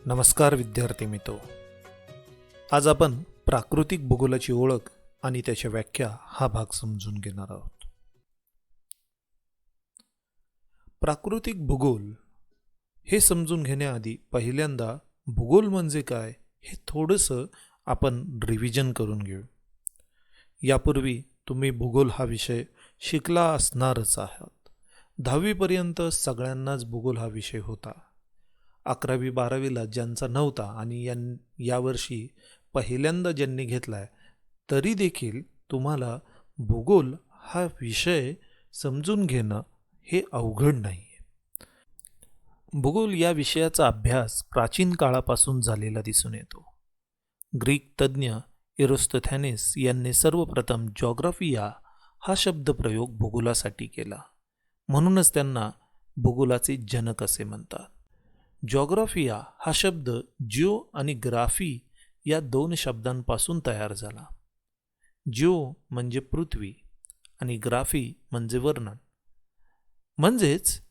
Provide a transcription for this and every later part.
नमस्कार विद्यार्थी मित्रो. आज आपण प्राकृतिक भूगोलाची ओळख आणि त्याच्या व्याख्या हा भाग समजून घेणार आहोत. प्राकृतिक भूगोल हे समजून घेण्याआधी पहिल्यांदा भूगोल म्हणजे काय हे थोडंसं आपण रिव्हिजन करून घेऊ. यापूर्वी तुम्ही भूगोल हा विषय शिकला असणारच आहात. 10वी पर्यंत सगळ्यांनाच भूगोल हा विषय होता. 11वी 12वीला ज्यांचा नव्हता आणि यावर्षी पहिल्यांदा ज्यांनी घेतलाय तरी देखील तुम्हाला भूगोल हा विषय समजून घेणं हे अवघड नाही. भूगोल या विषयाचा अभ्यास प्राचीन काळापासून झालेला दिसून येतो. ग्रीक तज्ज्ञ एरोस्थेनेस यांनी सर्वप्रथम जॉग्राफिया हा शब्दप्रयोग भूगोलासाठी केला. म्हणूनच त्यांना भूगोलाचे जनक असे म्हणतात. जॉग्राफिया हा शब्द जिओ आणि ग्राफी या दोन शब्दांपासून तयार झाला. जिओ म्हणजे पृथ्वी आणि ग्राफी म्हणजे वर्णन. म्हणजेच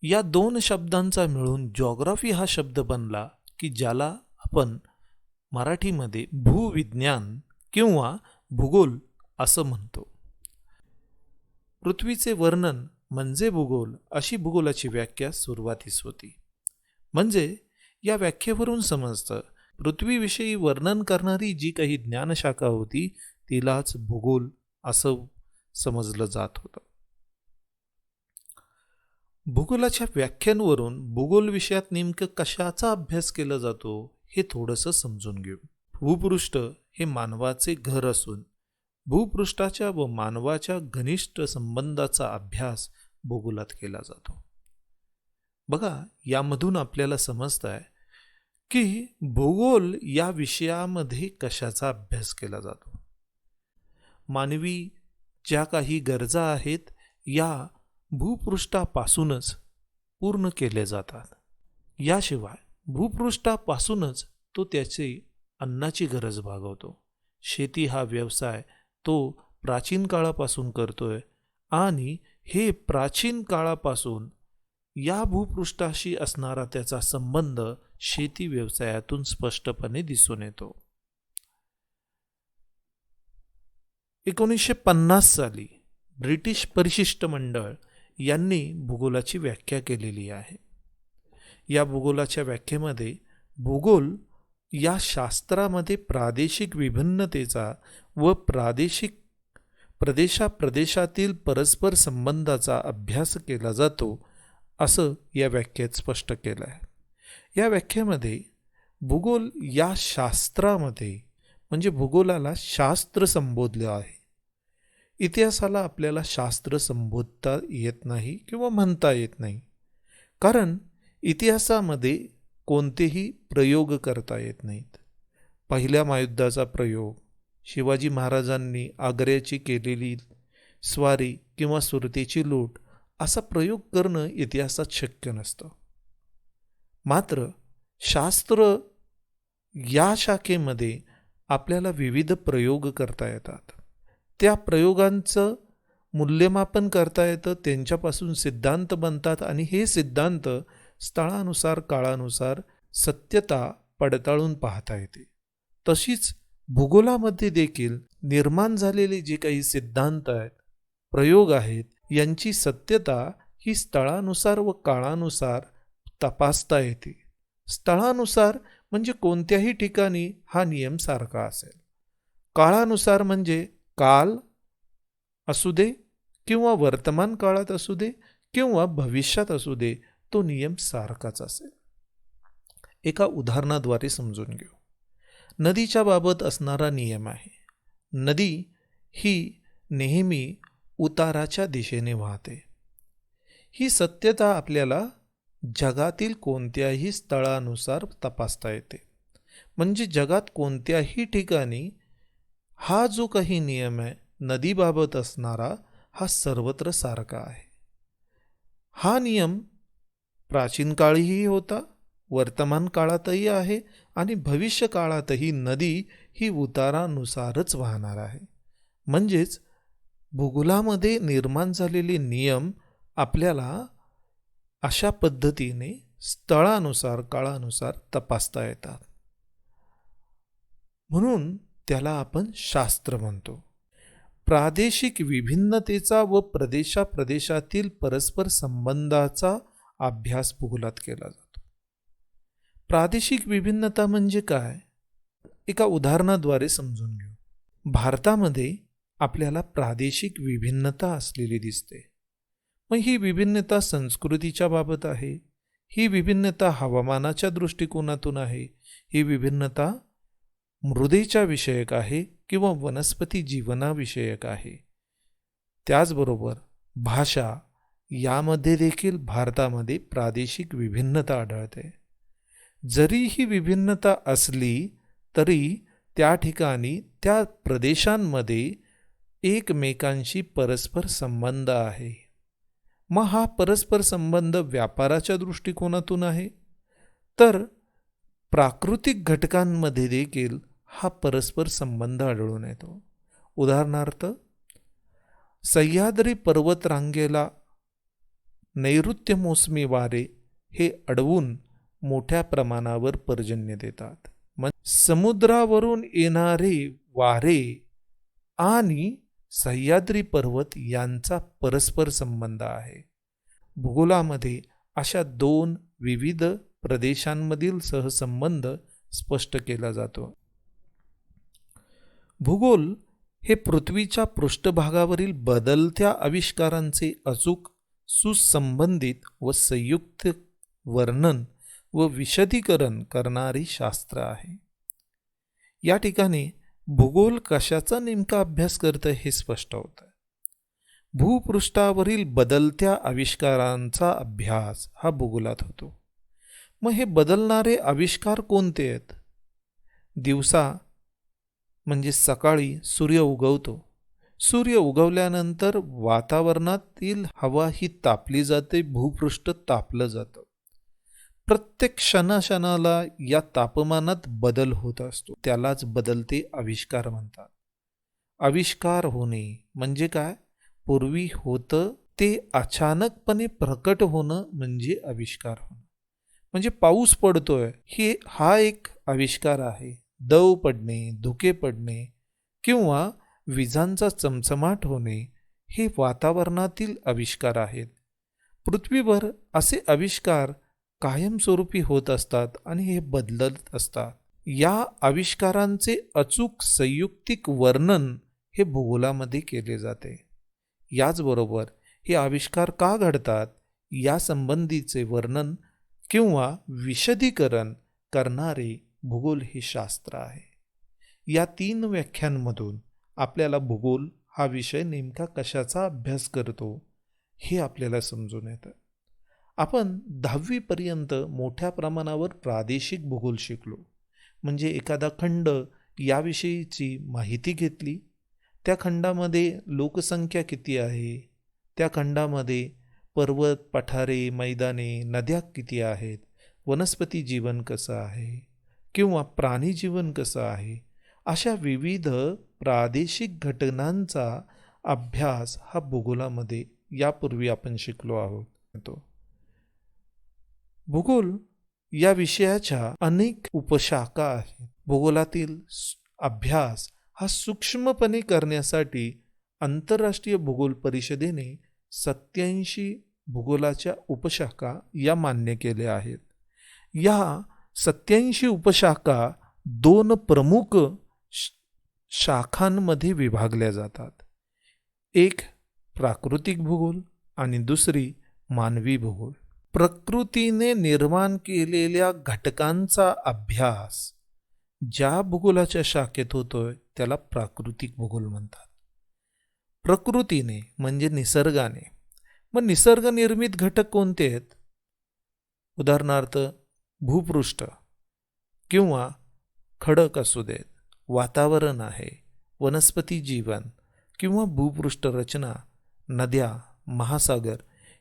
या दोन शब्दांचा मिळून जॉग्राफी हा शब्द बनला की ज्याला आपण मराठीमध्ये भूविज्ञान किंवा भूगोल असं म्हणतो. पृथ्वीचे वर्णन म्हणजे भूगोल अशी भूगोलाची व्याख्या सुरुवातीस होती. म्हणजे या व्याख्येवरून समजतं पृथ्वीविषयी वर्णन करणारी जी काही ज्ञानशाखा होती तिलाच भूगोल असं समजलं जात होतं. भूगोलाच्या व्याख्यांवरून भूगोल विषयात नेमकं कशाचा अभ्यास केला जातो हे थोडंसं समजून घेऊ. भूपृष्ठ हे मानवाचे घर असून भूपृष्ठाच्या व मानवाच्या घनिष्ठ संबंधाचा अभ्यास भूगोलात केला जातो. बघा, यामधून आपल्याला समजतं आहे की भूगोल या विषयामध्ये कशाचा अभ्यास केला जातो. मानवी ज्या काही गरजा आहेत या भूपृष्ठापासूनच पूर्ण केले जातात. याशिवाय भूपृष्ठापासूनच तो त्याची अन्नाची गरज भागवतो. शेती हा व्यवसाय तो प्राचीन काळापासून करतोय आणि हे प्राचीन काळापासून या भूपृष्ठाशी असणारा त्याचा संबंध शेती व्यवसायातून स्पष्टपणे दिसून येतो. 1950 साली ब्रिटिश परिशिष्ट मंडळ यांनी भूगोलाची व्याख्या केलेली आहे. या भूगोलाच्या व्याख्येमध्ये भूगोल या शास्त्रामध्ये प्रादेशिक विभिन्नतेचा व प्रदेशातील परस्पर संबंधाचा अभ्यास केला जातो असं या व्याख्येत स्पष्ट केलं आहे. या व्याख्येमध्ये भूगोल या शास्त्रामध्ये म्हणजे भूगोलाला शास्त्र संबोधलं आहे. इतिहासाला आपल्याला शास्त्र संबोधता येत नाही किंवा म्हणता येत नाही, कारण इतिहासामध्ये कोणतेही प्रयोग करता येत नाहीत. पहिल्या महायुद्धाचा प्रयोग, शिवाजी महाराजांनी आग्र्याची केलेली स्वारी किंवा सुरतेची लूट असा प्रयोग करणं इतिहासात शक्य नसतं. मात्र शास्त्र या शाखेमध्ये आपल्याला विविध प्रयोग करता येतात. त्या प्रयोगांचं मूल्यमापन करता येतं, त्यांच्यापासून सिद्धांत बनतात आणि हे सिद्धांत स्थळानुसार काळानुसार सत्यता पडताळून पाहता येते. तशीच भूगोलामध्ये देखील निर्माण झालेले जे काही सिद्धांत आहेत, प्रयोग आहेत, यांची सत्यता ही स्थळानुसार व काळानुसार तपासता येते. स्थळानुसार म्हणजे कोणत्याही ठिकाणी हा नियम सारखा असेल. काळानुसार म्हणजे काल असू दे किंवा वर्तमान काळात असू दे किंवा भविष्यात असू दे, तो नियम सारखाच असेल. एका उदाहरणाद्वारे समजून घेऊ. नदीच्या बाबत असणारा नियम आहे. नदी ही नेहमी उताराच्या दिशेने वाहते. ही सत्यता आपल्याला जगातील कोणत्याही स्थळानुसार तपासता येते. म्हणजे जगात कोणत्याही ठिकाणी हा जो काही नियम आहे नदीबाबत असणारा हा सर्वत्र सारखा आहे. हा नियम प्राचीन काळीही होता, वर्तमान काळातही आहे आणि भविष्य काळातही नदी ही उतारानुसारच वाहणार आहे. म्हणजेच भूगोलामध्ये निर्माण झालेले नियम आपल्याला अशा पद्धतीने स्थळानुसार काळानुसार तपासता येतात. म्हणून त्याला आपण शास्त्र म्हणतो. प्रादेशिक विभिन्नतेचा व प्रदेशाप्रदेशातील परस्पर संबंधाचा अभ्यास भूगोलात केला जातो. प्रादेशिक विभिन्नता म्हणजे काय? एका उदाहरणाद्वारे समजून घेऊ. भारतामध्ये आपल्याला प्रादेशिक विभिन्नता असलेली दिसते. मग ही विभिन्नता संस्कृतीच्या बाबत आहे, ही विभिन्नता हवामानाच्या दृष्टिकोनातून आहे, ही विभिन्नता मृदेच्या विषयक आहे किंवा वनस्पती जीवनाविषयक आहे. त्याचबरोबर भाषा यामध्ये देखील भारतामध्ये प्रादेशिक विभिन्नता आढळते. जरी ही विभिन्नता असली तरी त्या ठिकाणी त्या प्रदेशांमध्ये एकमेकांशी परस्पर संबंध आहे. मग हा परस्पर संबंध व्यापाराच्या दृष्टिकोनातून आहे, तर प्राकृतिक घटकांमध्ये देखील हा परस्पर संबंध आढळून येतो. उदाहरणार्थ, सह्याद्री पर्वतरांगेला नैऋत्य मोसमी वारे हे अडवून मोठ्या प्रमाणावर पर्जन्य देतात. समुद्रावरून येणारे वारे आणि सह्याद्री पर्वत यांचा परस्पर संबंध आहे. भूगोलामध्ये अशा दोन विविध प्रदेशांमधील सहसंबंध स्पष्ट केला जातो. भूगोल हे पृथ्वीच्या पृष्ठभागावरील बदलत्या आविष्कारांचे अचूक, सुसंबंधित व संयुक्त वर्णन व विशदीकरण करणारी शास्त्र आहे. या ठिकाणी भूगोल कशाचा नेमका अभ्यास करतं हे स्पष्ट होतं. भूपृष्ठावरील बदलत्या आविष्कारांचा अभ्यास हा भूगोलात होतो. मग हे बदलणारे आविष्कार कोणते आहेत? दिवसा म्हणजे सकाळी सूर्य उगवतो. सूर्य उगवल्यानंतर वातावरणातील हवा ही तापली जाते, भूपृष्ठ तापलं जातं. प्रत्येक क्षणाला या तापमानात बदल होत असतो. त्यालाच बदलते आविष्कार म्हणतात. आविष्कार होणे म्हणजे काय? पूर्वी होतं ते अचानकपणे प्रकट होणं म्हणजे आविष्कार होणं. म्हणजे पाऊस पडतोय हा एक आविष्कार आहे. दव पडणे, धुके पडणे किंवा विजांचा चमचमाट होणे हे वातावरणातील आविष्कार आहेत. पृथ्वीवर असे आविष्कार कायमस्वरूपी होत असतात आणि हे बदलत असतात. या आविष्कारांचे अचूक संयुक्तिक वर्णन हे भूगोलामध्ये केले जाते. याचबरोबर हे आविष्कार का घडतात या संबंधीचे वर्णन किंवा विशदीकरण करणारे भूगोल हे शास्त्र आहे. या 3 व्याख्यांमधून आपल्याला भूगोल हा विषय नेमका कशाचा अभ्यास करतो हे आपल्याला समजून येतं. आपण 10वी पर्यंत मोठ्या प्रमाणावर प्रादेशिक भूगोल शिकलो. म्हणजे एखादा खंड याविषयीची माहिती घेतली, त्या खंडामध्ये लोकसंख्या किती आहे, त्या खंडामध्ये पर्वत, पठारे, मैदाने, नद्या किती आहेत, वनस्पती जीवन कसं आहे किंवा प्राणी जीवन कसं आहे, अशा विविध प्रादेशिक घटनांचा अभ्यास हा भूगोलामध्ये यापूर्वी आपण शिकलो आहोत. भूगोल या विषयाच्या अनेक उपशाखा आहेत. भूगोलातील अभ्यास हा सूक्ष्मपणे करण्यासाठी आंतरराष्ट्रीय भूगोल परिषदेने 87 भूगोलाच्या उपशाखा या मान्य केल्या आहेत. या 87 उपशाखा 2 प्रमुख शाखांमध्ये विभागल्या जातात. एक प्राकृतिक भूगोल आणि दुसरी मानवी भूगोल. प्रकृतीने निर्माण केलेल्या घटकांचा अभ्यास ज्या भूगोलाच्या शाखेत होतोय त्याला प्राकृतिक भूगोल म्हणतात. प्रकृतीने म्हणजे निसर्गाने. मग निसर्ग निर्मित घटक कोणते आहेत? उदाहरणार्थ भूपृष्ठ किंवा खडक असू देत, वातावरण आहे, वनस्पती जीवन किंवा भूपृष्ठ रचना, नद्या, महासागर,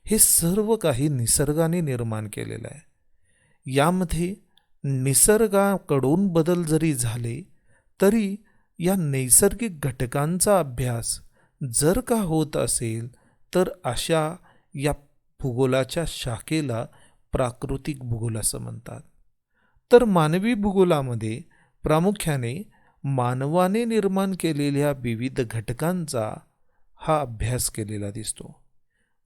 हे सर्व काही निसर्गाने निर्माण केलेलं आहे. यामध्ये निसर्गाकडून बदल जरी झाले तरी या नैसर्गिक घटकांचा अभ्यास जर का होत असेल तर अशा या भूगोलाच्या शाखेला प्राकृतिक भूगोल असं म्हणतात. तर मानवी भूगोलामध्ये प्रामुख्याने मानवाने निर्माण केलेल्या विविध घटकांचा हा अभ्यास केलेला दिसतो.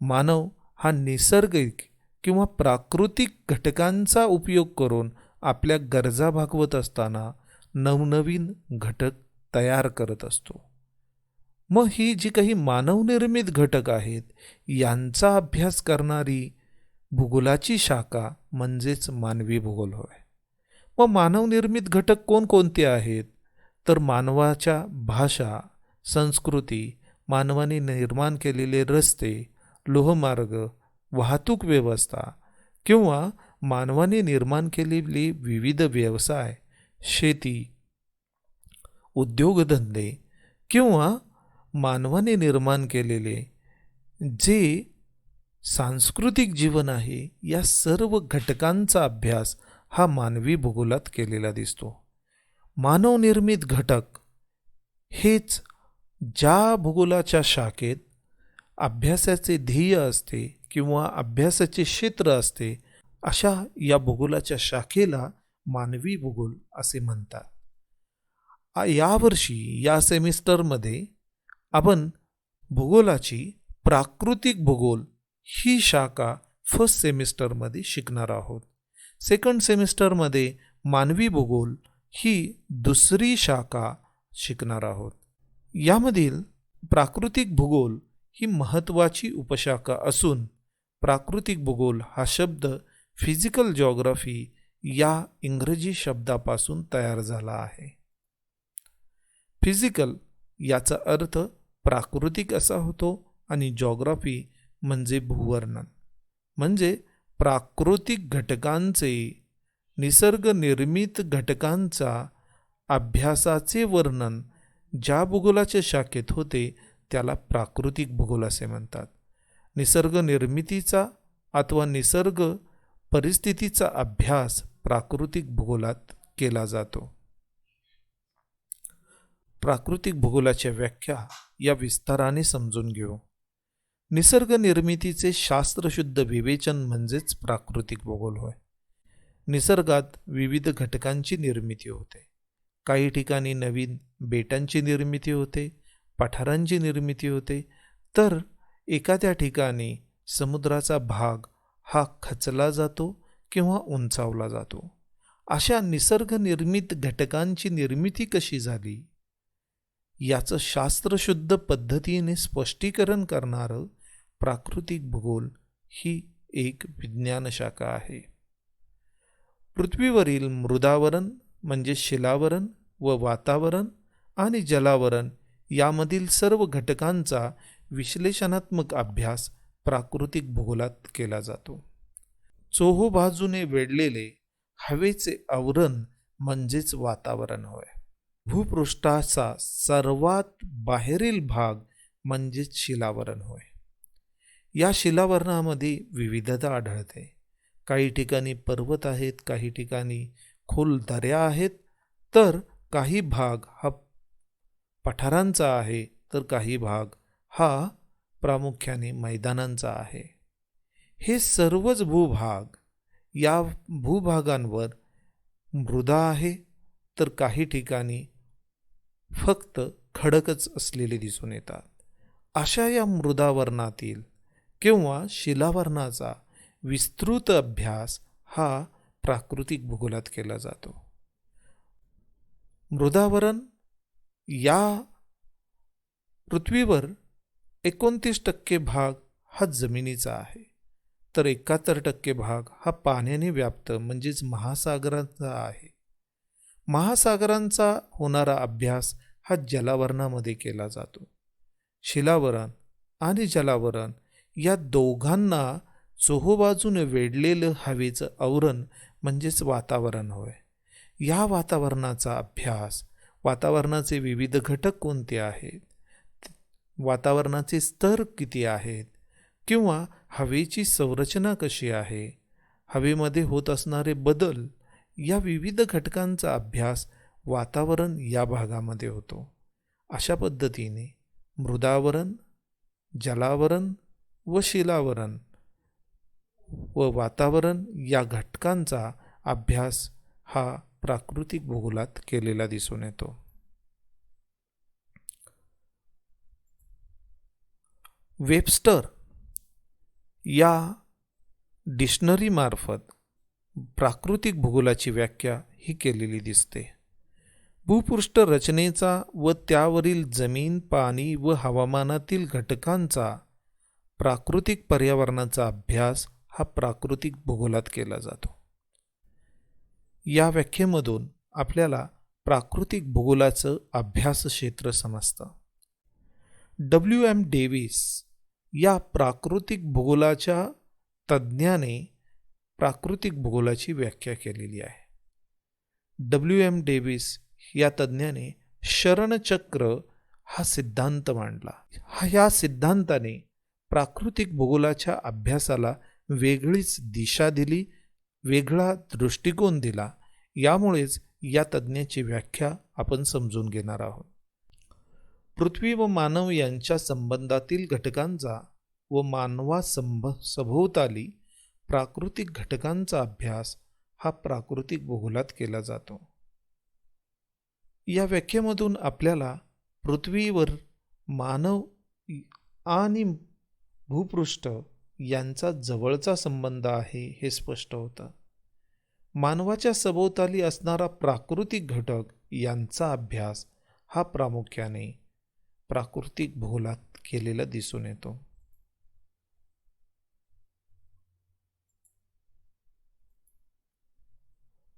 मानव हा नैसर्गिक किंवा प्राकृतिक घटकांचा उपयोग करून आपल्या गरजा भागवत असताना नवनवीन घटक तयार करत असतो. मग ही जी काही मानवनिर्मित घटक आहेत यांचा अभ्यास करणारी भूगोलाची शाखा म्हणजेच मानवी भूगोल होय. मग मानवनिर्मित घटक कोणकोणते आहेत? तर मानवाच्या भाषा, संस्कृती, मानवाने निर्माण केलेले रस्ते, लोहमार्ग, वाहतूक व्यवस्था किंवा मानवाने निर्माण केलेले विविध व्यवसाय, शेती, उद्योगधंदे किंवा मानवाने निर्माण केलेले जे सांस्कृतिक जीवन आहे, या सर्व घटकांचा अभ्यास हा मानवी भूगोलात केलेला दिसतो. मानवनिर्मित घटक हेच ज्या भूगोलाच्या शाखेत अभ्यासाचे ध्येय असते किंवा अभ्यासाचे क्षेत्र असते, अशा या भूगोलाच्या शाखेला मानवी भूगोल असे म्हणतात. यावर्षी या सेमिस्टरमध्ये आपण भूगोलाची प्राकृतिक भूगोल ही शाखा फर्स्ट सेमिस्टरमध्ये शिकणार आहोत. सेकंड सेमिस्टरमध्ये मानवी भूगोल ही दुसरी शाखा शिकणार आहोत. यामधील प्राकृतिक भूगोल ही महत्त्वाची उपशाखा असून प्राकृतिक भूगोल हा शब्द फिजिकल जॉग्राफी या इंग्रजी शब्दापासून तयार झाला आहे. फिजिकल याचा अर्थ प्राकृतिक असा होतो आणि जॉग्राफी म्हणजे भूवर्णन, म्हणजे प्राकृतिक घटकांचे, निसर्गनिर्मित घटकांचा अभ्यासाचे वर्णन ज्या भूगोलाच्या शाखेत होते त्याला प्राकृतिक भूगोल असे म्हणतात. निसर्ग निर्मितीचा अथवा निसर्ग परिस्थितीचा अभ्यास प्राकृतिक भूगोलात केला जातो. प्राकृतिक भूगोलाच्या व्याख्या या विस्ताराने समजून घेऊ. निसर्ग निर्मितीचे शास्त्रशुद्ध विवेचन म्हणजेच प्राकृतिक भूगोल होय. निसर्गात विविध घटकांची निर्मिती होते. काही ठिकाणी नवीन बेटांची निर्मिती होते, पठारांची निर्मिती होते, तर एखाद्या ठिकाणी समुद्राचा भाग हा खचला जातो किंवा उंचावला जातो. अशा निसर्गनिर्मित घटकांची निर्मिती कशी झाली याचं शास्त्रशुद्ध पद्धतीने स्पष्टीकरण करणारं प्राकृतिक भूगोल ही एक विज्ञान शाखा आहे. पृथ्वीवरील मृदावरण म्हणजे शिलावरण व वातावरण आणि जलावरण यामधील सर्व घटकांचा विश्लेषणात्मक अभ्यास प्राकृतिक भूगोलात केला जातो. चोहोबाजूने वेढलेले हवेचे आवरण म्हणजेच वातावरण होय. भूपृष्ठाचा सर्वात बाहेरील भाग म्हणजेच शिलावरण होय. या शिलावरणामध्ये विविधता आढळते. काही ठिकाणी पर्वत आहेत, काही ठिकाणी खोल दऱ्या आहेत, तर काही भाग हा पठारांचा आहे, तर काही भाग हा प्रामुख्याने मैदानांचा आहे. हे सर्वच भूभाग, या भूभागांवर मृदा आहे, तर काही ठिकाणी फक्त खडकच असलेले दिसून येतात. अशा या मृदावरणातील किंवा शिलावरणाचा विस्तृत अभ्यास हा प्राकृतिक भूगोलात केला जातो. मृदावरण या पृथ्वीवर 29% भाग हा जमिनीचा आहे, तर 71% भाग हा पाण्याने व्याप्त म्हणजेच महासागरांचा आहे. महासागरांचा होणारा अभ्यास हा जलावरणामध्ये केला जातो. शिलावरण आणि जलावरण या दोघांना चोहोबाजूने वेढलेलं हवेचं आवरण म्हणजेच वातावरण होय. या वातावरणाचा अभ्यास, वातावरणाचे विविध घटक कोणते आहेत, वातावरणाचे स्तर किती आहेत, किंवा हवेची संरचना कशी आहे, हवेमध्ये होत असणारे बदल, या विविध घटकांचा अभ्यास वातावरण या भागामध्ये होतो. अशा पद्धतीने मृदावरण, जलावरण व शिलावरण व वातावरण या घटकांचा अभ्यास हा प्राकृतिक भूगोलात केलेला दिसून येतो. वेबस्टर या डिक्शनरीमार्फत प्राकृतिक भूगोलाची व्याख्या ही केलेली दिसते. भूपृष्ठ रचनेचा व त्यावरील जमीन, पाणी व हवामानातील घटकांचा प्राकृतिक पर्यावरणाचा अभ्यास हा प्राकृतिक भूगोलात केला जातो. या व्याख्येमधून आपल्याला प्राकृतिक भूगोलाचं अभ्यास क्षेत्र समजतं. W.M. डेव्हिस या प्राकृतिक भूगोलाच्या तज्ज्ञाने प्राकृतिक भूगोलाची व्याख्या केलेली आहे. W.M. डेव्हिस या तज्ज्ञाने शरणचक्र हा सिद्धांत मांडला. या सिद्धांताने प्राकृतिक भूगोलाच्या अभ्यासाला वेगळीच दिशा दिली, वेगळा दृष्टिकोन दिला. यामुळेच या तज्ज्ञाची व्याख्या आपण समजून घेणार आहोत. पृथ्वी व मानव यांच्या संबंधातील घटकांचा व सभोवताली प्राकृतिक घटकांचा अभ्यास हा प्राकृतिक भूगोलात केला जातो. या व्याख्येमधून आपल्याला पृथ्वीवर मानव आणि भूपृष्ठ यांचा जवळचा संबंध आहे हे स्पष्ट होतं. मानवाच्या सभोवताली असणारा प्राकृतिक घटक यांचा अभ्यास हा प्रामुख्याने प्राकृतिक भूगोलात केलेला दिसून येतो.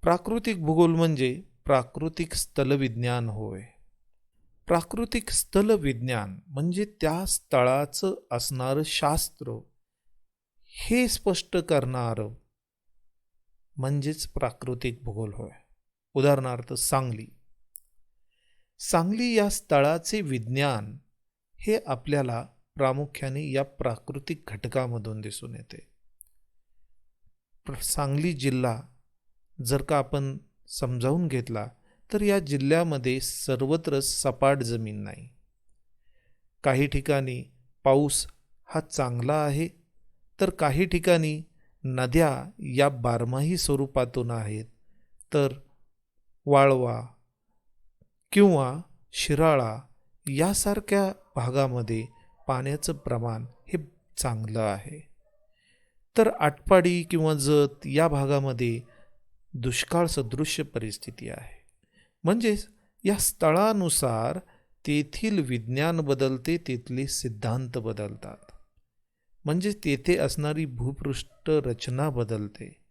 प्राकृतिक भूगोल म्हणजे प्राकृतिक स्थलविज्ञान होय. प्राकृतिक स्थलविज्ञान म्हणजे त्या स्थळाचं असणारं शास्त्र हे स्पष्ट करणारं म्हणजेच प्राकृतिक भूगोल होय. उदाहरणार्थ सांगली या स्थळाचे विज्ञान हे आपल्याला प्रामुख्याने या प्राकृतिक घटकामधून दिसून येते. सांगली जिल्हा जर का आपण समजावून घेतला तर या जिल्ह्यामध्ये सर्वत्र सपाट जमीन नाही. काही ठिकाणी पाऊस हा चांगला आहे, तर काही ठिकाणी नद्या या बारमाही स्वरूपातून आहेत, तर वाळवा किंवा शिराळा यासारख्या भागामध्ये पाण्याचं प्रमाण हे चांगलं आहे. तर आटपाडी किंवा जत या भागामध्ये दुष्काळ सदृश्य परिस्थिती आहे. म्हणजेच या स्थळानुसार तेथील विज्ञान बदलते, तेथील सिद्धांत बदलतात. म्हणजे तेथे असणारी भूपृष्ठ रचना बदलते.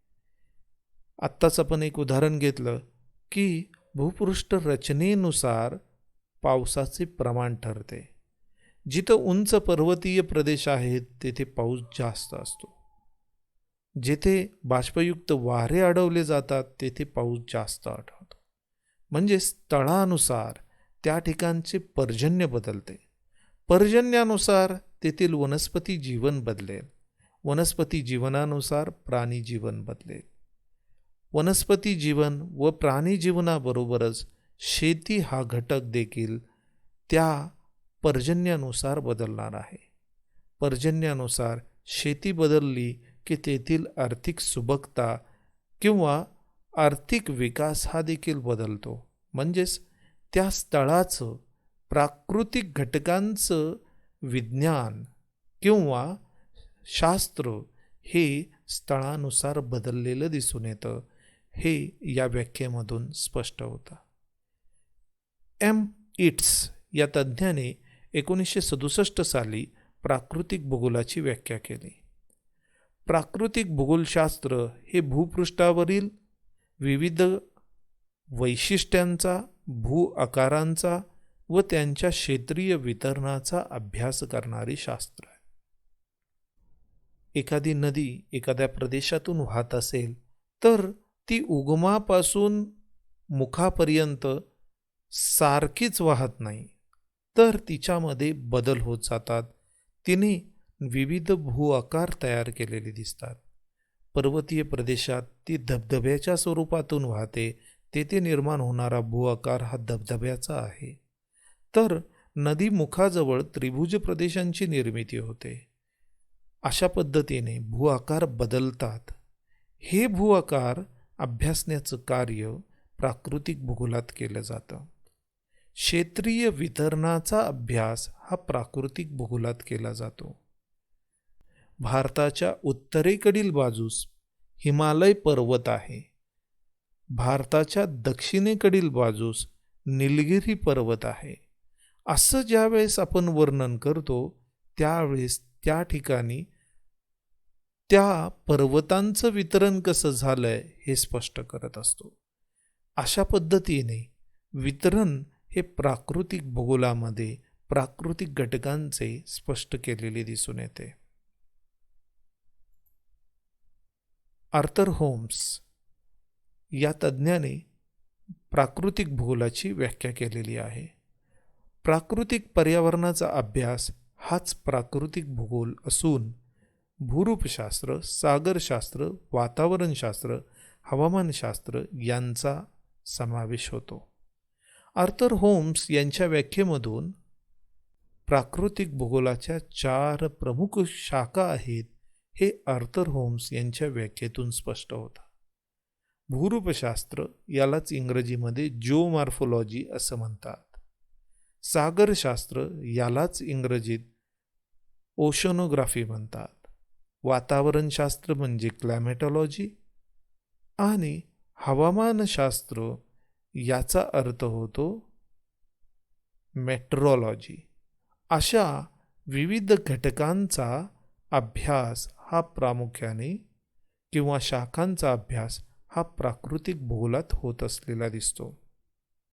आत्ताच आपण एक उदाहरण घेतलं की भूपृष्ठ रचनेनुसार पावसाचे प्रमाण ठरते. जिथं उंच पर्वतीय प्रदेश आहेत तेथे पाऊस जास्त असतो. जेथे बाष्पयुक्त वारे अडवले जातात तेथे पाऊस जास्त आढळतो. म्हणजे स्थळानुसार त्या ठिकाणचे पर्जन्य बदलते. पर्जन्यानुसार तेथील वनस्पती जीवन बदलेल. वनस्पती जीवनानुसार प्राणी जीवन बदलेल. वनस्पती जीवन व प्राणी जीवनाबरोबरच शेती हा घटक देखील त्या पर्जन्यानुसार बदलणार आहे. पर्जन्यानुसार शेती बदलली की तेथील आर्थिक सुबकता किंवा आर्थिक विकास हा देखील बदलतो. म्हणजेच त्या स्थळाचं प्राकृतिक घटकांचं विज्ञान किंवा शास्त्र हे स्थळानुसार बदललेलं दिसून येतं. हे या व्याख्येमधून स्पष्ट होतं. एम. इट्स या तज्ज्ञाने 1967 साली प्राकृतिक भूगोलाची व्याख्या केली. प्राकृतिक भूगोलशास्त्र हे भूपृष्ठावरील विविध वैशिष्ट्यांचा, भू आकारांचा व त्यांच्या क्षेत्रीय वितरणाचा अभ्यास करणारे शास्त्र आहे. एखादी नदी एखाद्या प्रदेशातून वाहत असेल तर ती उगमापासून मुखापर्यंत सारखीच वाहत नाही, तर तिच्यामध्ये बदल होत जातात. तिने विविध भू आकार तयार केलेले दिसतात. पर्वतीय प्रदेशात ती धबधब्याच्या स्वरूपातून वाहते. तेथे निर्माण होणारा भू आकार हा धबधब्याचा आहे. तर नदी मुखाजवळ त्रिभुज प्रदेशांची निर्मिती होते. अशा पद्धतीने भूआकार बदलतात. हे भूआकार अभ्यासण्याचं कार्य प्राकृतिक भूगोलात केलं जातं. क्षेत्रीय वितरणाचा अभ्यास हा प्राकृतिक भूगोलात केला जातो. भारताच्या उत्तरेकडील बाजूस हिमालय पर्वत आहे. भारताच्या दक्षिणेकडील बाजूस निलगिरी पर्वत आहे. असं ज्यावेळेस आपण वर्णन करतो त्यावेळेस त्या ठिकाणी त्या पर्वतांचं वितरण कसं झालंय हे स्पष्ट करत असतो. अशा पद्धतीने वितरण हे प्राकृतिक भूगोलामध्ये प्राकृतिक घटकांचे स्पष्ट केलेले दिसून येते. आर्थर होम्स या तज्ज्ञाने प्राकृतिक भूगोलाची व्याख्या केलेली आहे. प्राकृतिक पर्यावरणाचा अभ्यास हाच प्राकृतिक भूगोल असून भूरूपशास्त्र, सागरशास्त्र, वातावरणशास्त्र, हवामानशास्त्र यांचा समावेश होतो. आर्थर होम्स यांच्या व्याख्येमधून प्राकृतिक भूगोलाच्या 4 प्रमुख शाखा आहेत हे आर्थर होम्स यांच्या व्याख्येतून स्पष्ट होतं. भूरूपशास्त्र यालाच इंग्रजीमध्ये जिओमॉर्फोलॉजी असं म्हणतात. सागरशास्त्र यालाच इंग्रजीत ओशनोग्राफी म्हणतात. वातावरणशास्त्र म्हणजे क्लायमेटॉलॉजी आणि हवामानशास्त्र याचा अर्थ होतो मेट्रोलॉजी. अशा विविध घटकांचा अभ्यास हा प्रामुख्याने किंवा शाखांचा अभ्यास हा प्राकृतिक भूगोलात होत असलेला दिसतो.